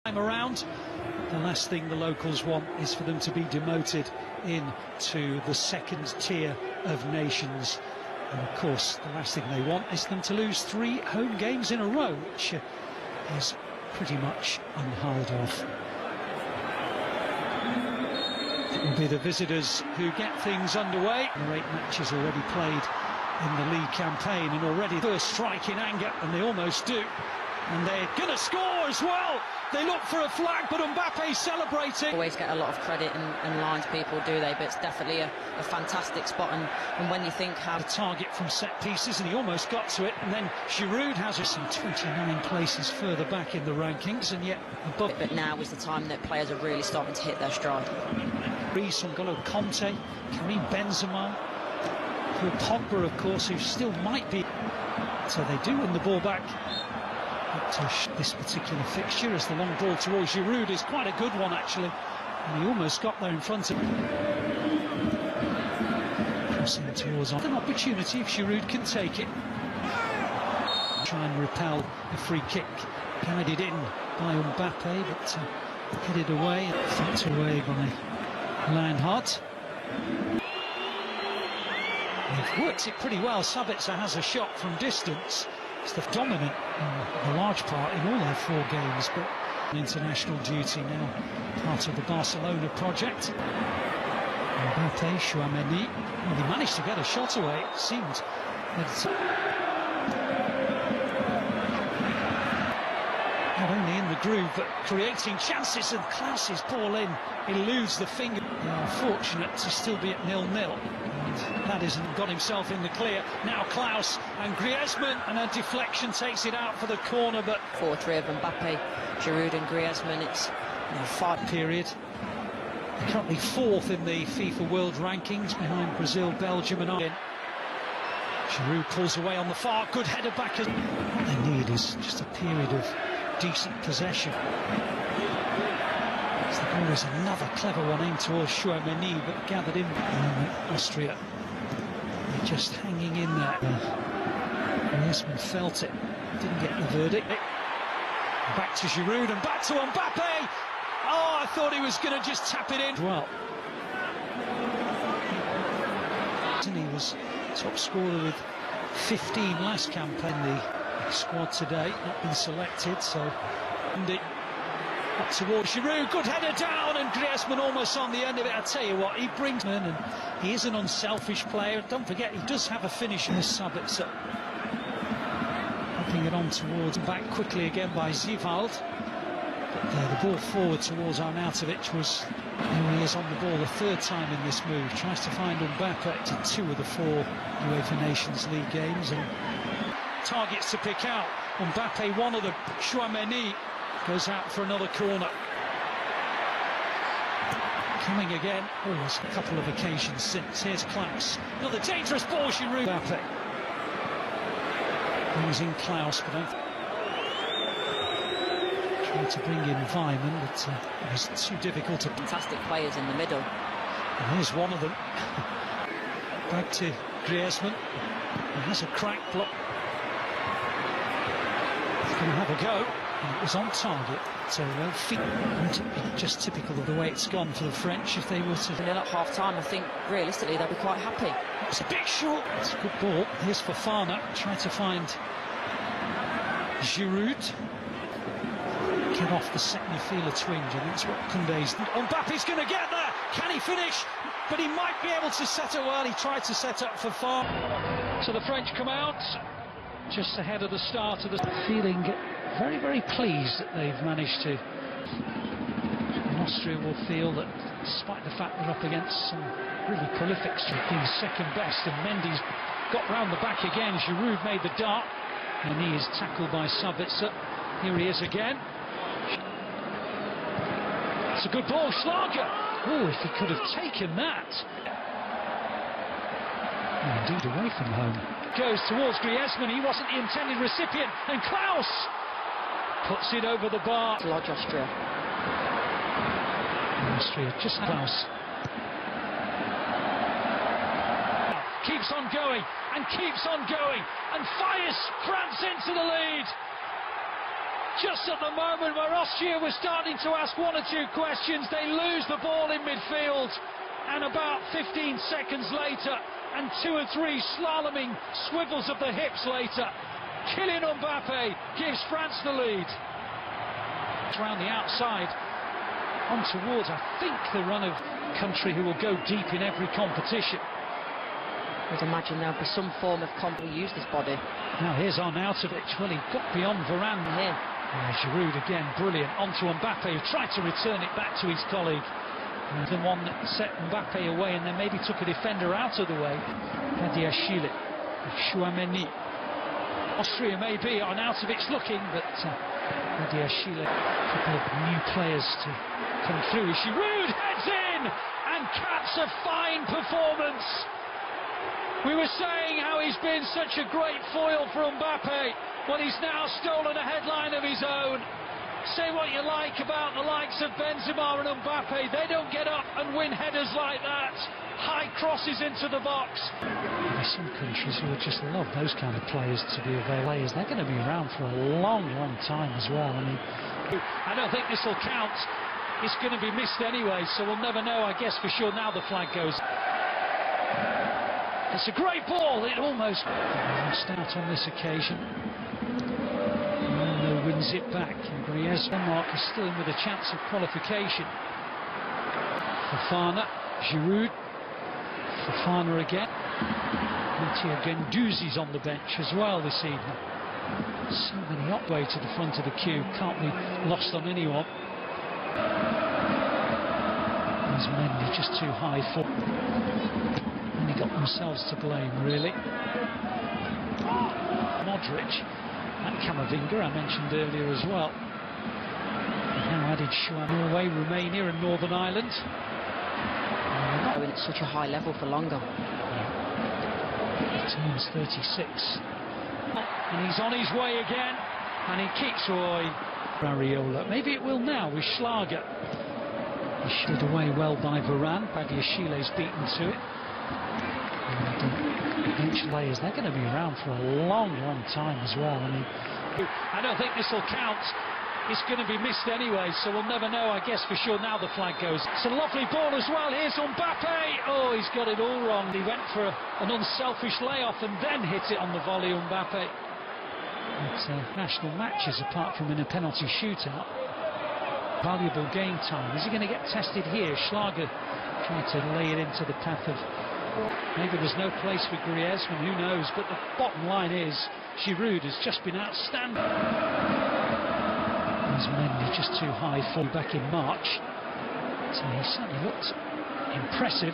time around. The last thing the locals want is for them to be demoted into the second tier of nations. And of course, the last thing they want is them to lose 3 home games in a row, which is pretty much unheard of. It will be the visitors who get things underway. There are 8 matches already played in the league campaign, and already first strike in anger, and they almost do. And they're going to score as well. They look for a flag, but Mbappe's celebrating. Always get a lot of credit and lines people, do they? But it's definitely a fantastic spot. And when you think how... The target from set pieces, and he almost got to it. And then Giroud has us in 29 places further back in the rankings, and yet above. But now is the time that players are really starting to hit their stride. N'Golo Conte, Karim Benzema, Paul Pogba, of course, who still might be. So they do win the ball back. But this particular fixture, as the long ball towards Giroud is quite a good one, actually. And he almost got there in front of him. Crossing towards an opportunity if Giroud can take it. Try and repel a free kick. Guided in by Mbappe, but headed away, flicked away by Lionheart. They've worked it pretty well. Sabitzer has a shot from distance. It's the dominant in a large part in all their 4 games, but international duty now part of the Barcelona project. Mbappe, Chouameni, well, he managed to get a shot away. It seemed that not only in the groove, but creating chances, and Klaus's ball in eludes the finger. They are fortunate to still be at 0-0. That hasn't got himself in the clear. Now Klaus and Griezmann, and a deflection takes it out for the corner, but 4-3 of Mbappe, Giroud and Griezmann. It's 5 period. They're currently 4th in the FIFA World Rankings, behind Brazil, Belgium and Ireland. Giroud pulls away on the far, good header back. What they need is just a period of decent possession. There is another clever one aimed towards Chouameni, but gathered in Austria. They're just hanging in there. Griezmann felt it, didn't get the verdict. Back to Giroud and back to Mbappe. Oh, I thought he was going to just tap it in. Well, he was top scorer with 15 last campaign. The squad today not been selected, so up towards Giroud, good header down, and Griezmann almost on the end of it. I tell you what, he brings in, and he is an unselfish player. Don't forget, he does have a finish in the Sabitzer. Popping it on towards, back quickly again by Zivald. But the ball forward towards Arnautovic was, here he is on the ball the 3rd time in this move. Tries to find Mbappe to 2 of the 4 UEFA Nations League games, and targets to pick out. Mbappe, one of them. Chouameni goes out for another corner. Coming again. Oh, there's a couple of occasions since. Here's Klaus. Another dangerous ball, Giroud. Mbappe brings in Klaus, but tried to bring in Weimann, but it was too difficult to... Fantastic players in the middle. And here's one of them. Back to Griezmann. He has a crack block. He's going to have a go. And it was on target, so just typical of the way it's gone for the French. If they were to... And then at half-time, I think, realistically, they'll be quite happy. It's a bit short. It's a good ball. Here's Fofana, trying to find Giroud. Get off the second fielder twinge, and that's what Koundé's... Mbappe's going to get there! Can he finish? But he might be able to set it well. He tried to set up for far. So the French come out just ahead of the start of the... Feeling very, very pleased that they've managed to. And Austria will feel that, despite the fact they're up against some really prolific being second best, and Mendy's got round the back again. Giroud made the dart, and he is tackled by Sabitzer. Here he is again. It's a good ball, Schlager. Oh, if he could have taken that. Indeed, away from home. Goes towards Griezmann. He wasn't the intended recipient, and Klaus puts it over the bar. Lodge Austria. Austria just Klaus. Keeps on going and keeps on going and fires France into the lead. Just at the moment where Austria was starting to ask one or two questions, they lose the ball in midfield, and about 15 seconds later, and 2 or 3 slaloming swivels of the hips later, Kylian Mbappe gives France the lead. Around the outside, on towards, I think, the run of country who will go deep in every competition. I would imagine there'll be some form of comp who use this body. Now here's Arnautovic. Well, he got beyond Varane here. Giroud again, brilliant. Onto Mbappe, who tried to return it back to his colleague. The one that set Mbappe away and then maybe took a defender out of the way. Badiashile, Chouameni. Austria maybe, Arnautovic looking, but Badiashile, a couple of new players to come through. Giroud heads in and caps a fine performance. We were saying how he's been such a great foil for Mbappe. Well, he's now stolen a headline of his own. Say what you like about the likes of Benzema and Mbappe, they don't get up and win headers like that. High crosses into the box. There's some countries who would just love those kind of players to be available. They're going to be around for a long, long time as well. I mean, I don't think this will count. It's going to be missed anyway, so we'll never know, I guess, for sure. Now the flag goes. It's a great ball. It almost lost out on this occasion. Wins it back. Griezmann, Denmark is still in with a chance of qualification. Fofana, Giroud, Fofana again. Mattia Guendouzi's on the bench as well this evening. So many up way to the front of the queue, can't be lost on anyone. These Mendy just too high for. Only got themselves to blame, really. Modric. And Camavinga, I mentioned earlier as well. And now added Norway, Romania and Northern Ireland. Not at such a high level for longer. He turns 36. And he's on his way again. And he keeps Areola. Maybe it will now with Schlager. He slid away well by Varane. Badiashile's beaten to it. Bench layers, they're going to be around for a long, long time as well. I mean, I don't think this will count. It's going to be missed anyway, so we'll never know, I guess, for sure. Now the flag goes. It's a lovely ball as well. Here's Mbappe. Oh, he's got it all wrong. He went for an unselfish layoff and then hit it on the volley, Mbappe. It's national matches, apart from in a penalty shootout. Valuable game time. Is he going to get tested here? Schlager tried to lay it into the path of... Maybe there's no place for Griezmann, who knows, but the bottom line is Giroud has just been outstanding. There's Mendy just too high for back in March, so he certainly looked impressive.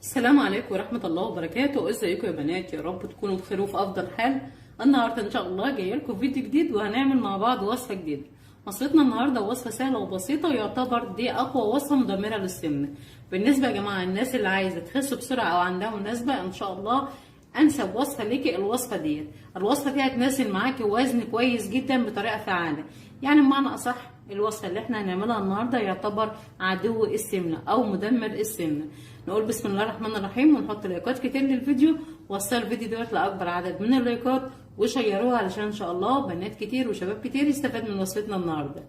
السلام عليكم ورحمة الله وبركاته. ازيكم يا بنات؟ يا رب تكونوا بخير وفي أفضل حال. النهارده إن شاء الله جاية لكم فيديو جديد وهنعمل مع بعض وصفة جديدة. وصفتنا النهارده وصفه سهله وبسيطه ويعتبر دي اقوى وصفه مدمره للسمنه. بالنسبه يا جماعه الناس اللي عايزه تخس بسرعه او عندها مناسبه ان شاء الله انسب وصفه ليكي الوصفه دي. الوصفه دي هتنزل معاكي وزن كويس جدا بطريقه فعاله. يعني بمعنى اصح الوصفه اللي احنا هنعملها النهارده يعتبر عدو السمنه او مدمر السمنه. نقول بسم الله الرحمن الرحيم ونحط لايكات كتير للفيديو. وصلوا الفيديو دوت لاكبر عدد من اللايكات وشيروها علشان ان شاء الله بنات كتير وشباب كتير يستفاد من وصفتنا النهارده.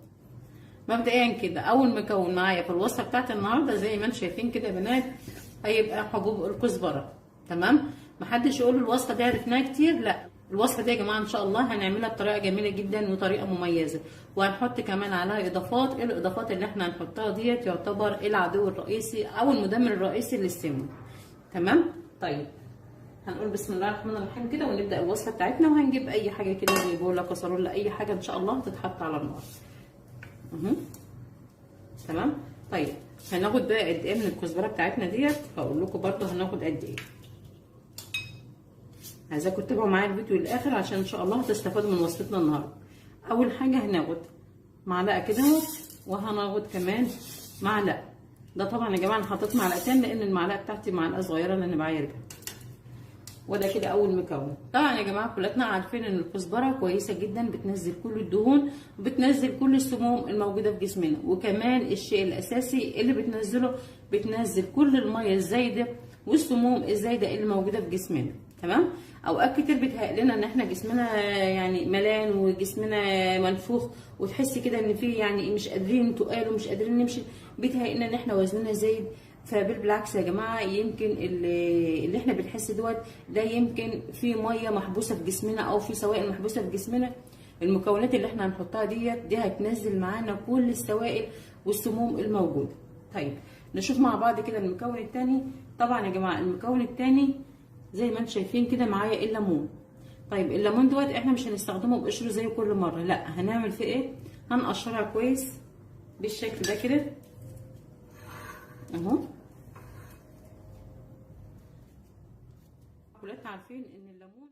مبدئيا كده اول مكون معايا في الوصفه بتاعت النهارده زي ما انتم شايفين كده يا بنات هيبقى حبوب الكزبره. تمام؟ محدش يقول الوصفه دي عرفناها كتير، لا الوصفه دي يا جماعه ان شاء الله هنعملها بطريقه جميله جدا وطريقه مميزه، وهنحط كمان عليها اضافات. الاضافات اللي احنا هنحطها ديت يعتبر العدو الرئيسي او المدمر الرئيسي للسمنه. تمام؟ طيب هنقول بسم الله الرحمن الرحيم كده ونبدا الوصفه بتاعتنا، وهنجيب اي حاجه كده زي بوله كسرولة اي حاجه ان شاء الله تتحط على النار. تمام؟ طيب هناخد بقى قد ايه من الكزبره بتاعتنا ديت، هقول لكم برده هناخد قد ايه. عايزاكم تتابعوا معايا الفيديو للاخر عشان ان شاء الله هتستفادوا من وصفتنا النهارده. اول حاجه هناخد معلقه كده وهناخد كمان معلقه. ده طبعا يا جماعه انا حطيت معلقتين لان المعلقه بتاعتي معلقه صغيره لان بعايرها. وده كده اول مكون. طبعا يا جماعه كلنا عارفين ان الكزبره كويسه جدا، بتنزل كل الدهون وبتنزل كل السموم الموجوده في جسمنا، وكمان الشيء الاساسي اللي بتنزل كل الميه الزايده والسموم الزايده اللي موجوده في جسمنا. تمام؟ اوقات كتير بيتهيأ لنا ان احنا جسمنا يعني ملان وجسمنا منفوخ، وتحسي كده ان في يعني مش قادرين تقال ومش قادرين نمشي، بيتهيأ لنا ان احنا وزننا زايد. فبالعكس يا جماعه، يمكن اللي احنا بنحس دوت ده يمكن في ميه محبوسه في جسمنا او في سوائل محبوسه في جسمنا. المكونات اللي احنا هنحطها دي هتنزل معانا كل السوائل والسموم الموجوده. طيب نشوف مع بعض كده المكون التاني. طبعا يا جماعه المكون التاني زي ما انتم شايفين كده معايا الليمون. طيب الليمون دوت احنا مش هنستخدمه بقشره زي كل مره، لا هنعمل فيه ايه؟ هنقشرها كويس بالشكل ده كده اهو. كلنا عارفين ان الليمون